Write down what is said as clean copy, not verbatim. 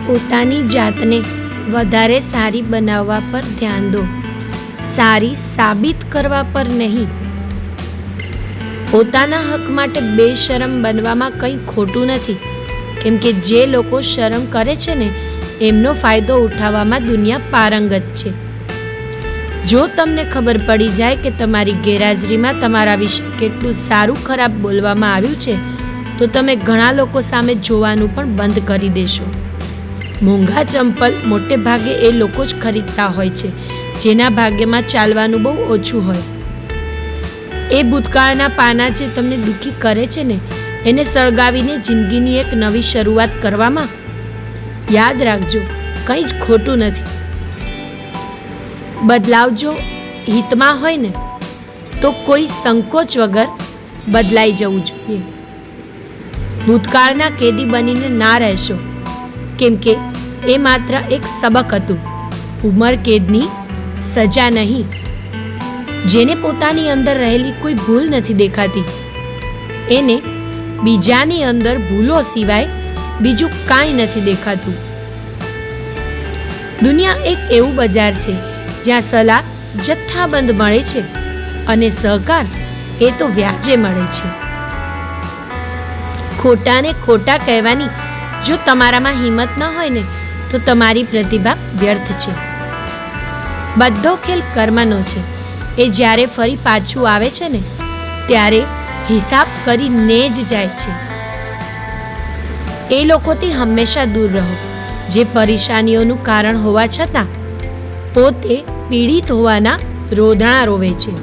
પોતાની જાતને વધારે સારી બનાવવા પર ધ્યાન દો, સારી સાબિત કરવા પર નહીં. પોતાના હક માટે બેશરમ બનવામાં કંઈ ખોટું નથી, કેમ કે જે લોકો શરમ કરે છે ને એમનો ફાયદો ઉઠાવવામાં દુનિયા પારંગત છે. જો તમને ખબર પડી જાય કે તમારી ગેરહાજરીમાં તમારા વિશે કેટલું સારું ખરાબ બોલવામાં આવ્યું છે તો તમે ઘણા લોકો સામે જોવાનું પણ બંધ કરી દેશો. મોંઘા ચંપલ મોટે ભાગે એ લોકો જ ખરીદતા હોય છે જેના ભાગ્યમાં ચાલવાનું બહુ ઓછું હોય. એ ભૂતકાળના પાના જે તમને દુઃખી કરે છે ને એને સળગાવીને જિંદગીની એક નવી શરૂઆત કરવામાં યાદ રાખજો, કંઈ જ ખોટું નથી. બદલાવ જો હિતમાં હોય ને તો કોઈ સંકોચ વગર બદલાઈ જવું જોઈએ. ભૂતકાળના કેદી બનીને ના રહેશો, કેમ કે એ માત્ર એક સબક હતું, ઉંમર કેદની સજા નહીં. જેને પોતાની અંદર રહેલી કોઈ ભૂલ નથી દેખાતી એને બીજાની અંદર ભૂલો સિવાય બીજું કાંઈ નથી દેખાતું. દુનિયા એક એવું બજાર છે જ્યાં સલાહ જથ્થાબંધ મળે છે અને સહકાર એ તો વ્યાજે મળે છે. ખોટાને ખોટા કહેવાની જો તમારામાં હિંમત ન હોય ને તો તમારી પ્રતિભા વ્યર્થ છે. બધો ખેલ કર્મનો છે. એ જ્યારે ફરી પાછું આવે છે ને ત્યારે હિસાબ કરીને જ જાય છે. એ લોકોથી હંમેશા દૂર રહો જે પરેશાનીઓનું કારણ હોવા છતાં પોતે પીડિત હોવાના રોદણા રોવે છે.